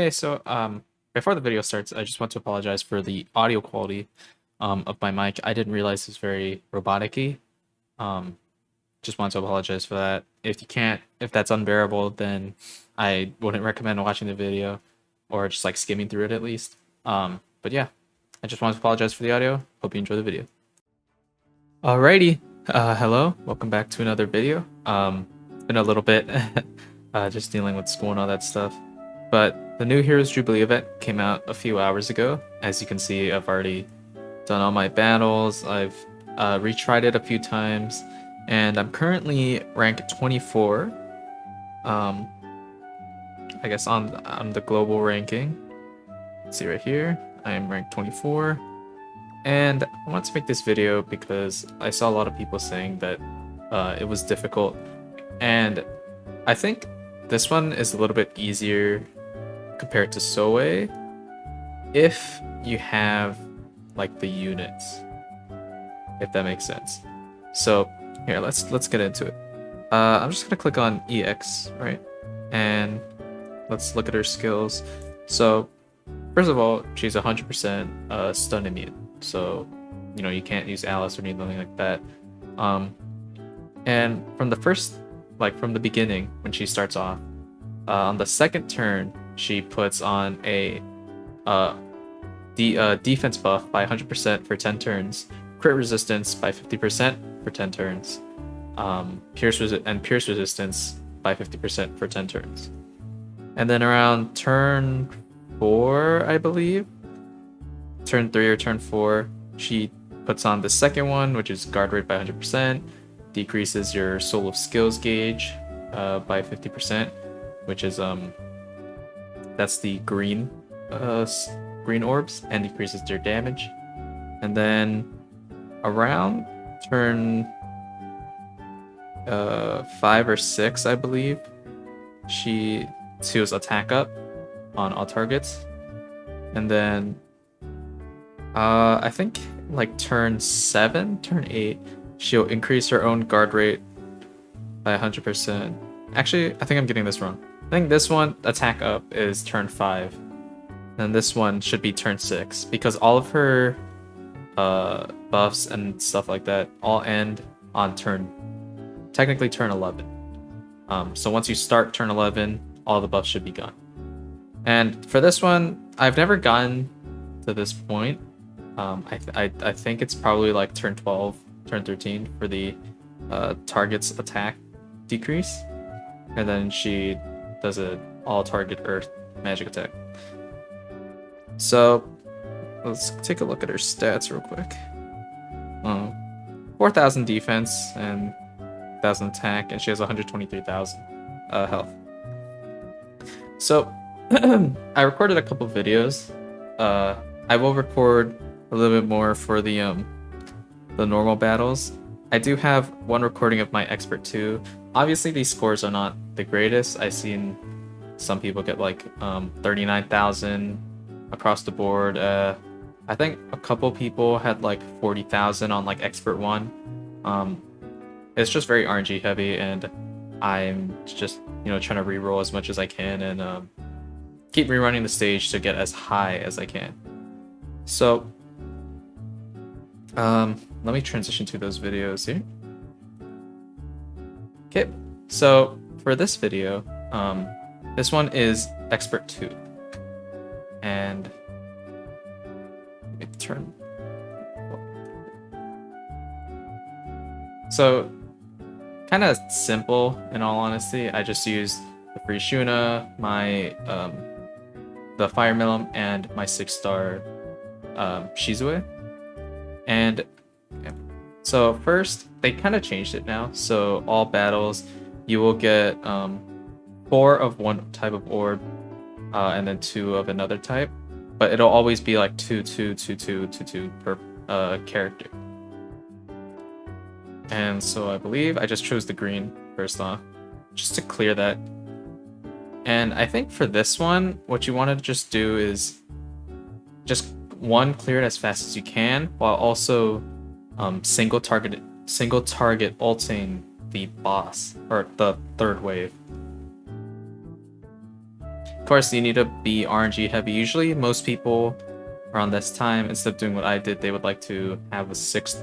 Hey, before the video starts, I just want to apologize for the audio quality of my mic. I didn't realize it's very robotic-y. Um, just want to apologize for that. If that's unbearable, then I wouldn't recommend watching the video or just like skimming through it at least. But yeah, I just want to apologize for the audio. Hope you enjoy the video. Alrighty, hello, welcome back to another video. It's been a little bit, just dealing with school and all that stuff. But the new Heroes Jubilee event came out a few hours ago. As you can see, I've already done all my battles. I've retried it a few times, and I'm currently rank 24. I guess on the global ranking. Let's see right here. I am ranked 24. And I wanted to make this video because I saw a lot of people saying that it was difficult. And I think this one is a little bit easier compared to Soe if you have like the units, if that makes sense. So here, let's get into it. I'm just gonna click on EX, right? And let's look at her skills. So first of all, she's 100% stun immune. So, you know, you can't use Alice or anything like that. And from the beginning, when she starts off, on the second turn, she puts on a defense buff by 100% for 10 turns, crit resistance by 50% for 10 turns, pierce resistance by 50% for 10 turns. And then around turn 4, I believe, turn 3 or turn 4, she puts on the second one, which is guard rate by 100%, decreases your Soul of Skills gauge by 50%, which is that's the green orbs, and decreases their damage. And then around turn 5 or 6, I believe, she seals attack up on all targets. And then I think like turn 7, turn 8, she'll increase her own guard rate by 100%. Actually, I think I'm getting this wrong. I think this one, attack up, is turn 5. And this one should be turn 6, because all of her buffs and stuff like that all end on technically turn 11. So once you start turn 11, all the buffs should be gone. And for this one, I've never gotten to this point. I think it's probably like turn 12, turn 13 for the target's attack decrease. And then she does a all target earth magic attack. So let's take a look at her stats real quick. 4,000 defense and 1,000 attack, and she has 123,000 health. So I recorded a couple videos. I will record a little bit more for the normal battles. I do have one recording of my expert 2. Obviously, these scores are not the greatest. I've seen some people get like 39,000 across the board. I think a couple people had like 40,000 on like expert 1. It's just very RNG heavy, and I'm just, you know, trying to reroll as much as I can and keep rerunning the stage to get as high as I can. So let me transition to those videos here. Okay, so for this video, this one is expert 2, and let me turn. So kind of simple, in all honesty. I just used the free Shuna, my the Fire Melon, and my 6-star Shizue. And yeah. So first, they kind of changed it now. So all battles, you will get 4 of one type of orb, and then 2 of another type. But it'll always be like 2, 2, 2, 2, 2, 2 per character. And so I believe I just chose the green first off, just to clear that. And I think for this one, what you want to just do is just clear it as fast as you can, while also single target ulting the boss, or the third wave. course, you need to be RNG heavy. Usually, most people around this time, instead of doing what I did, they would like to have a six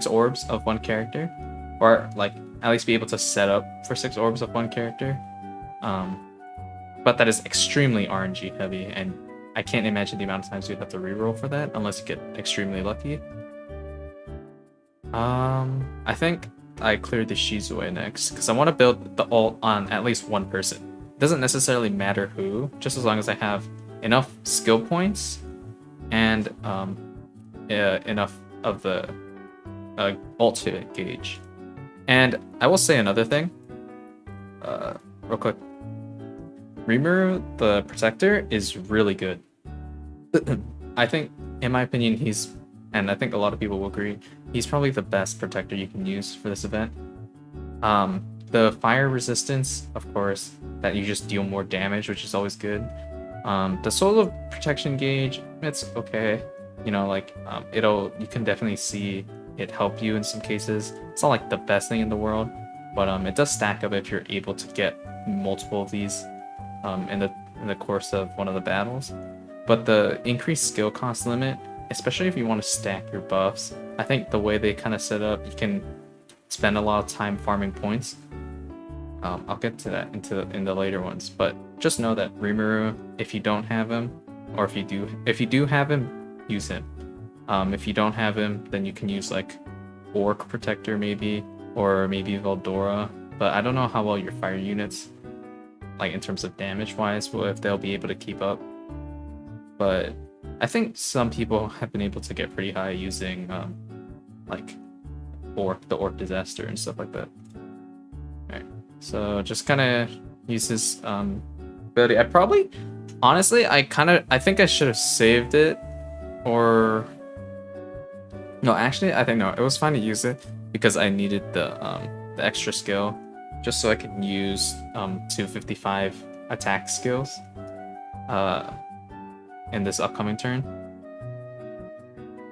orbs of one character, or like at least be able to set up for 6 orbs of one character. But that is extremely RNG heavy, and I can't imagine the amount of times you'd have to reroll for that unless you get extremely lucky. I think I cleared the Shizue next because I want to build the ult on at least one person. It doesn't necessarily matter who, just as long as I have enough skill points and enough of the ult to gauge. And I will say another thing, real quick. Rimuru, the Protector, is really good. I think, in my opinion, he's, and I think a lot of people will agree, he's probably the best Protector you can use for this event. The fire resistance, of course, that you just deal more damage, which is always good. The solo protection gauge, it's okay. You know, like, you can definitely see it help you in some cases. It's not like the best thing in the world, but it does stack up if you're able to get multiple of these in the course of one of the battles. But the increased skill cost limit, especially if you want to stack your buffs, I think the way they kind of set up, you can spend a lot of time farming points. I'll get to that in the later ones, but just know that Rimuru, if you don't have him, or if you do have him, use him. If you don't have him, then you can use like Orc Protector maybe, or maybe Veldora. But I don't know how well your fire units, like in terms of damage wise, if they'll be able to keep up. But I think some people have been able to get pretty high using like the Orc Disaster and stuff like that. Alright, so just kind of use this ability. I probably, honestly, I think I should have saved it, or no, actually, I think no, it was fine to use it because I needed the extra skill just so I could use 255 attack skills in this upcoming turn.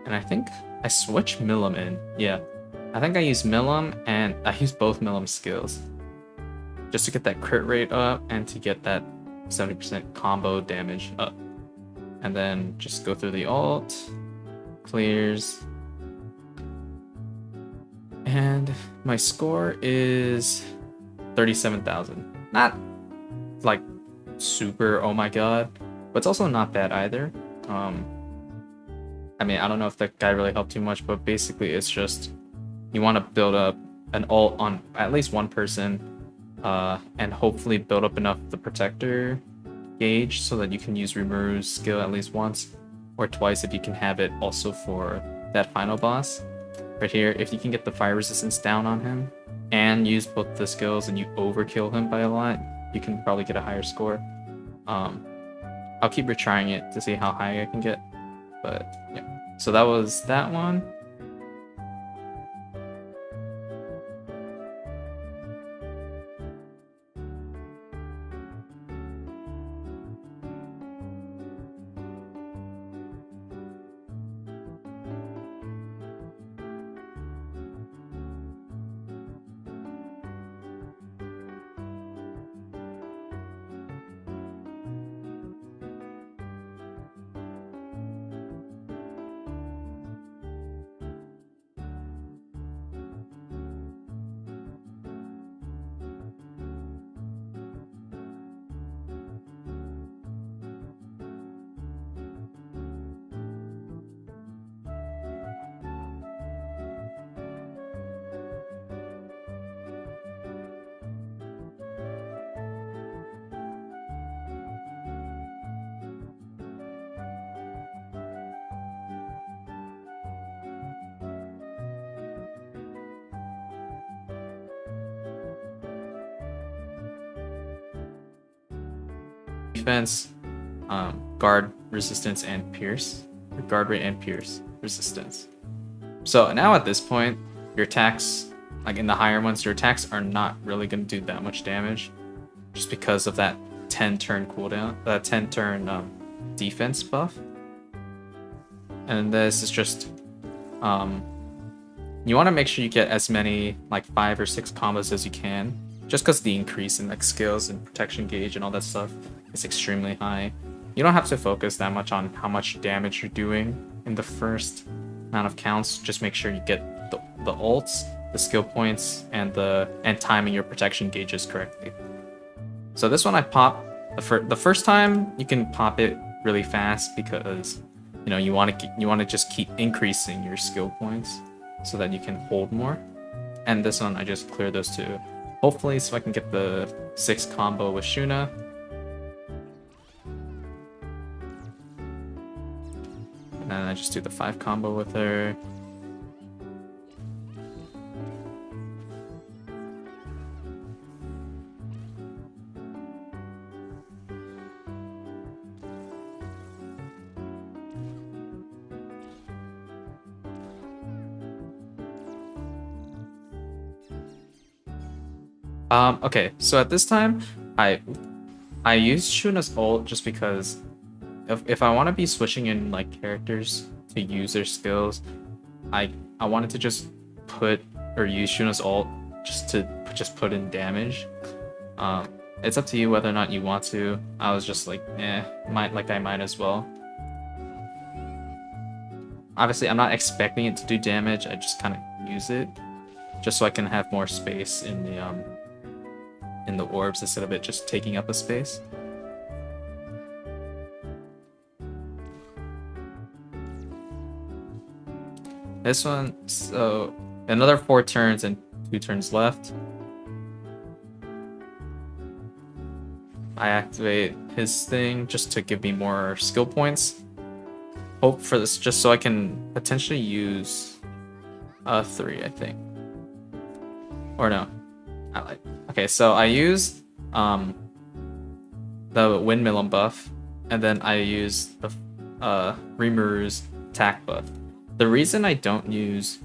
And I think I switched Milim in. Yeah, I think I used Milim, and I used both Milim skills just to get that crit rate up and to get that 70% combo damage up. And then just go through the ult, clears. And my score is 37,000. Not like super, oh my god, but it's also not bad either. I mean, I don't know if that guy really helped too much, but basically it's just you want to build up an ult on at least one person, and hopefully build up enough the Protector gauge so that you can use Rimuru's skill at least once or twice if you can have it also for that final boss. Right here, if you can get the fire resistance down on him and use both the skills and you overkill him by a lot, you can probably get a higher score. I'll keep retrying it to see how high I can get, but yeah. So that was that one. Defense, guard resistance, and pierce, or guard rate and pierce resistance. So now at this point, your attacks, like in the higher ones, your attacks are not really going to do that much damage, just because of that 10 turn cooldown, that 10 turn defense buff. And this is just, you want to make sure you get as many like 5 or 6 combos as you can just because the increase in like skills and protection gauge and all that stuff is extremely high. You don't have to focus that much on how much damage you're doing in the first amount of counts. Just make sure you get the ults, the skill points, and timing your protection gauges correctly. So this one I pop the first time you can pop it really fast because you want to just keep increasing your skill points so that you can hold more. And this one I just clear those two, hopefully, so I can get the 6 combo with Shuna. And then I just do the 5 combo with her. Okay, so at this time, I use Shuna's ult just because if I want to be switching in like characters to use their skills, I wanted to just use Shuna's ult just to put in damage. It's up to you whether or not you want to. I was just like, I might as well. Obviously, I'm not expecting it to do damage. I just kind of use it just so I can have more space in the orbs instead of it just taking up a space. This one, so another 4 turns and 2 turns left. I activate his thing just to give me more skill points. Hope for this just so I can potentially use 3, I think. Or no. Okay, so I use the Windmill buff, and then I use the Rimuru's attack buff. The reason I don't use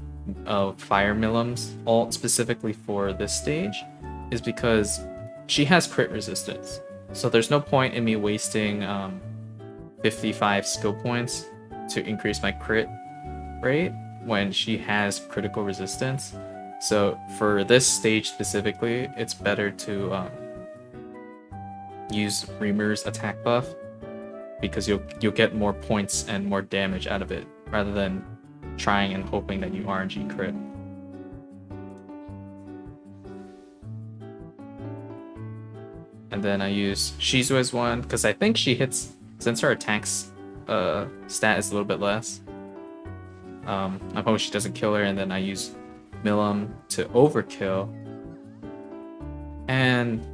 Fire Millim's ult specifically for this stage is because she has crit resistance. So there's no point in me wasting 55 skill points to increase my crit rate when she has critical resistance. So for this stage specifically, it's better to use Rimuru's attack buff because you'll get more points and more damage out of it rather than trying and hoping that you RNG crit. And then I use Shizue's one because I think she hits, since her attack's stat is a little bit less. I'm hoping she doesn't kill her, and then I use Millim to overkill. And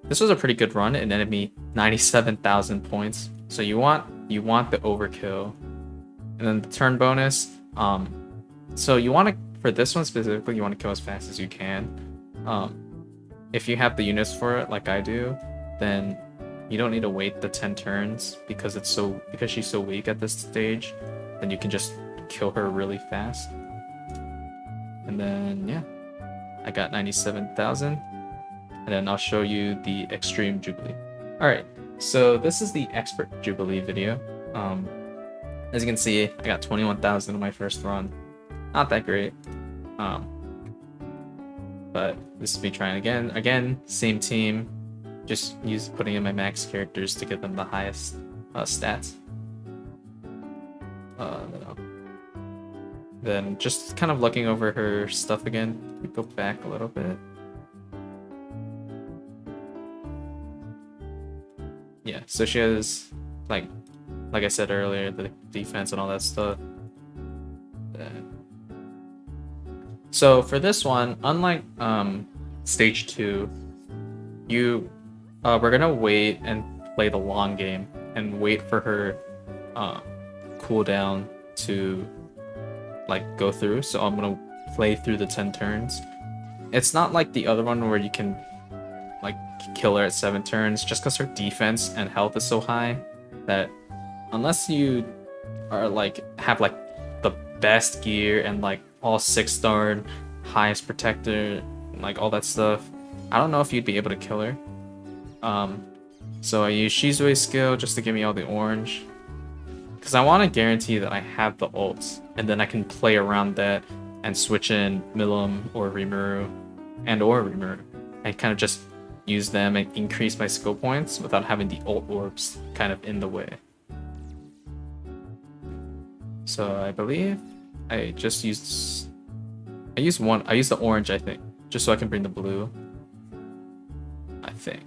this was a pretty good run. It netted me 97,000 points. So you want the overkill. And then the turn bonus. So you want to, for this one specifically, you want to kill as fast as you can. If you have the units for it, like I do, then you don't need to wait the 10 turns because she's so weak at this stage. Then you can just kill her really fast. And then yeah, I got 97,000. And then I'll show you the Extreme Jubilee. Alright, so this is the Expert Jubilee video. As you can see, I got 21,000 in my first run. Not that great. But this is me trying again. Again, same team. Just putting in my max characters to get them the highest stats. Then just kind of looking over her stuff again. We go back a little bit. Yeah, so she has like I said earlier, the defense and all that stuff. So for this one, unlike stage 2, we're gonna wait and play the long game and wait for her cooldown to go through. So I'm gonna play through the 10 turns. It's not like the other one where you can kill her at 7 turns, just because her defense and health is so high that unless you are have the best gear and all 6-star highest protector, all that stuff, I don't know if you'd be able to kill her. So I use Shizue's skill just to give me all the orange, because I want to guarantee that I have the ults, and then I can play around that and switch in Millim or Rimuru. I kind of just use them and increase my skill points without having the ult orbs kind of in the way. So I believe I just used... I used the orange, I think, just so I can bring the blue. I think.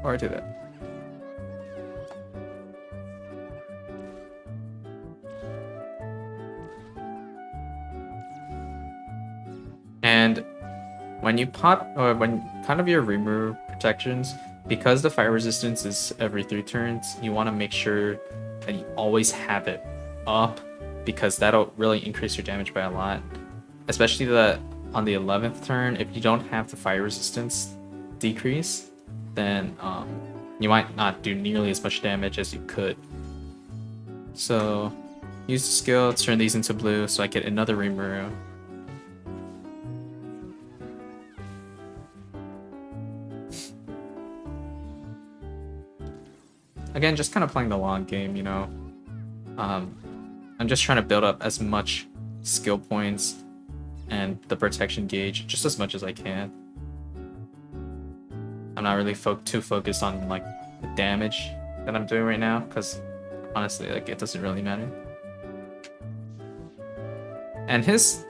Or I do that. And when you pop, or when kind of your remove protections, because the fire resistance is every 3 turns, you want to make sure that you always have it up, because that'll really increase your damage by a lot. Especially that on the 11th turn, if you don't have the fire resistance decrease, then you might not do nearly as much damage as you could. So use the skill, turn these into blue so I get another Rimuru. Again, just kind of playing the long game, you know. I'm just trying to build up as much skill points and the protection gauge just as much as I can. I'm not really too focused on like the damage that I'm doing right now, because honestly, like, it doesn't really matter. And his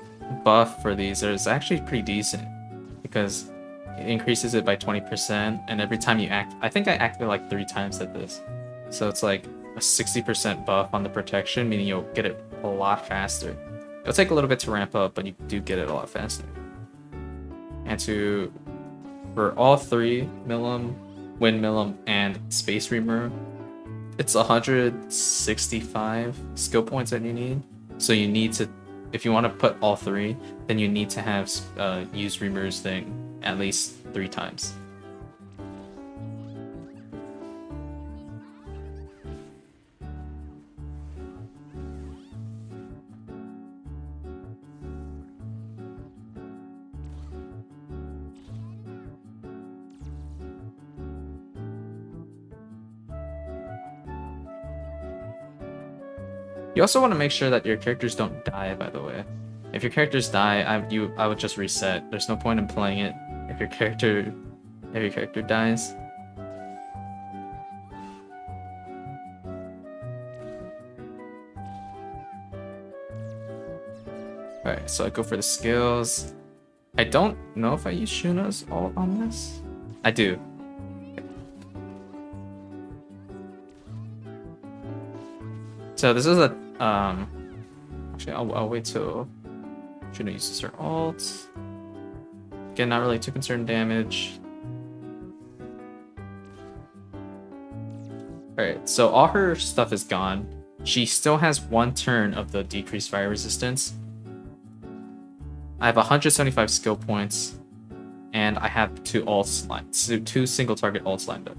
buff for these is actually pretty decent, because it increases it by 20%, and every time you act, I think I acted like 3 times at this. So it's like a 60% buff on the protection, meaning you'll get it a lot faster. It'll take a little bit to ramp up, but you do get it a lot faster. And for all 3, Milim, Wind Milim, and Space Reamer, it's 165 skill points that you need. So you need to, if you want to put all 3, then you need to have use Reamer's thing at least 3 times. You also want to make sure that your characters don't die, by the way. If your characters die, I would just reset. There's no point in playing it if your character dies. Alright, so I go for the skills. I don't know if I use Shuna's ult on this. I do. So this is a actually I'll wait till Shuna uses her ult. Again, not really too concerned damage. Alright, so all her stuff is gone. She still has 1 turn of the decreased fire resistance. I have 175 skill points, and I have 2 single target ults lined up.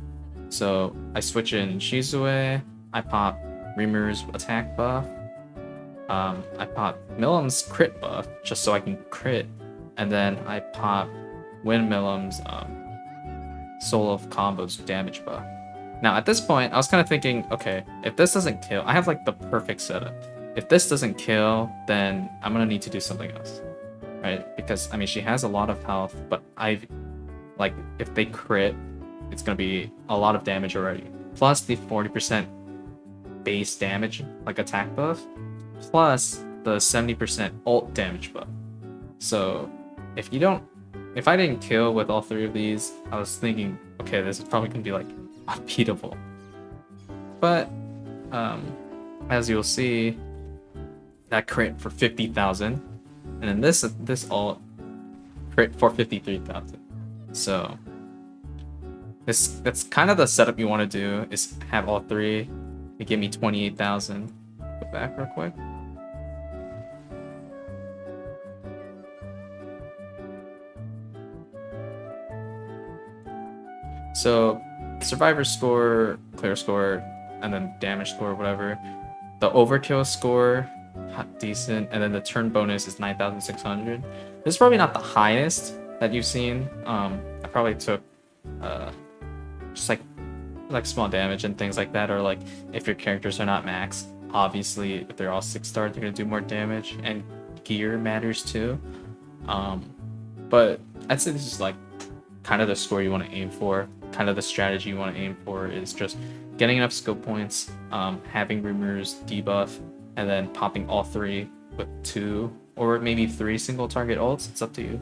So I switch in Shizue, I pop Reamer's attack buff, I pop Milim's crit buff just so I can crit, and then I pop Wind Milim's Soul of Combos damage buff. Now at this point, I was kind of thinking, okay, if this doesn't kill, I have like the perfect setup. If this doesn't kill, then I'm gonna need to do something else, right? Because I mean, she has a lot of health, but if they crit, it's gonna be a lot of damage already. Plus the 40% base damage, like attack buff, plus the 70% ult damage buff. So if I didn't kill with all 3 of these, I was thinking, okay, this is probably gonna be like unbeatable. But as you'll see, that crit for 50,000, and then this ult crit for 53,000. So that's kind of the setup you want to do, is have all 3. They give me 28,000. Go back real quick. So survivor score, clear score, and then damage score, whatever. The overkill score, decent, and then the turn bonus is 9,600. This is probably not the highest that you've seen. I probably took just like small damage and things like that, or like if your characters are not max, obviously if they're all 6-star, they're gonna do more damage, and gear matters too. But I'd say this is like kind of the score you want to aim for. Kind of the strategy you want to aim for is just getting enough skill points, having Rumor's debuff, and then popping all 3 with 2 or maybe 3 single target ults. It's up to you.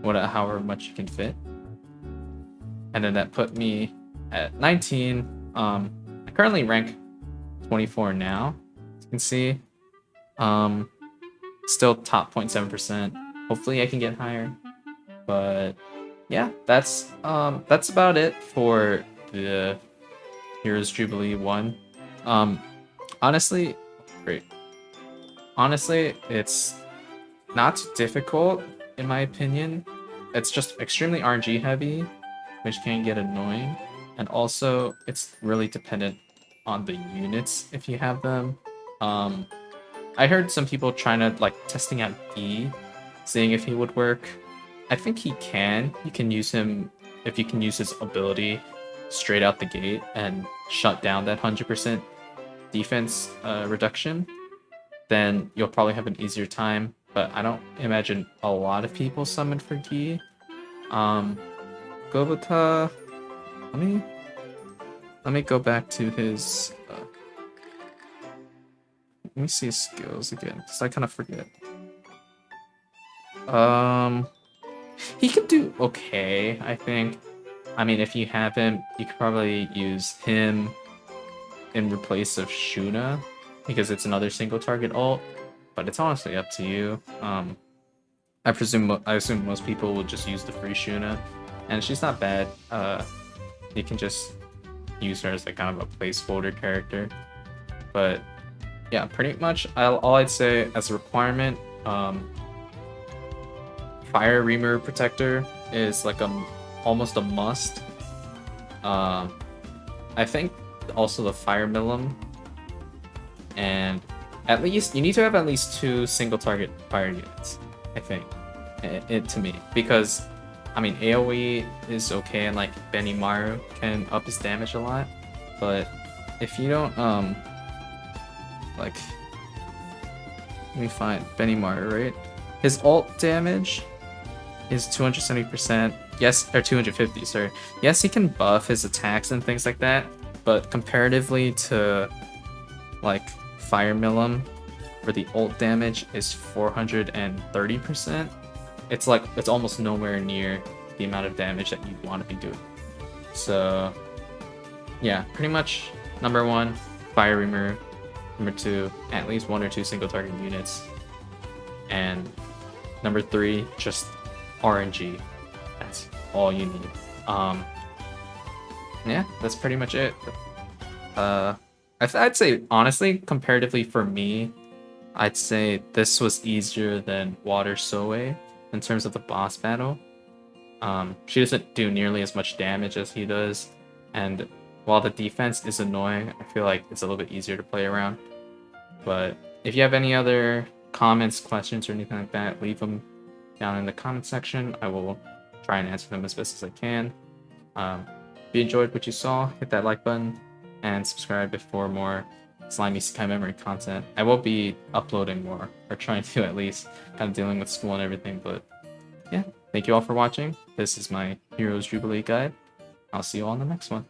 However much you can fit. And then that put me at 19. I currently rank 24 now, as you can see. Still top 0.7%. Hopefully I can get higher. But yeah, that's about it for the Heroes Jubilee 1. Honestly, great. Honestly, it's not too difficult in my opinion. It's just extremely RNG heavy, which can get annoying. And also, it's really dependent on the units if you have them. I heard some people trying to like testing out E, seeing if he would work. I think he can. You can use him if you can use his ability straight out the gate and shut down that 100% defense reduction. Then you'll probably have an easier time. But I don't imagine a lot of people summon for Gi. Gobota, let me go back to his. Let me see his skills again, because I kind of forget. He could do okay, I think. I mean, if you have him, you could probably use him in replace of Shuna, because it's another single target ult. But it's honestly up to you. I assume most people will just use the free Shuna, and she's not bad. You can just use her as like kind of a placeholder character. But yeah, pretty much all I'd say as a requirement, Fire Reamer Protector is like almost a must. I think also the Fire Millum, and at least you need to have at least 2 single target fire units. I think to me, because I mean AoE is okay and like Benimaru can up his damage a lot, but if you don't like, let me find Benimaru, right? His ult damage is 270%. Yes, or 250, sorry. Yes, he can buff his attacks and things like that, but comparatively to like Fire Millum, where the ult damage is 430%, it's like it's almost nowhere near the amount of damage that you want to be doing. So yeah, pretty much number 1, Fire Reamer. Number 2, at least 1 or 2 single target units. And number 3, just RNG. That's all you need. Yeah, that's pretty much it. I'd say honestly, comparatively for me, I'd say this was easier than Water Soe in terms of the boss battle. She doesn't do nearly as much damage as he does, and while the defense is annoying, I feel like it's a little bit easier to play around. But if you have any other comments, questions, or anything like that, leave them down in the comment section. I will try and answer them as best as I can. If you enjoyed what you saw, hit that like button and subscribe for more slimy Isekai memory content. I will be uploading more, or trying to at least, kind of dealing with school and everything. But yeah, thank you all for watching. This is my Heroes Jubilee guide. I'll see you all in the next one.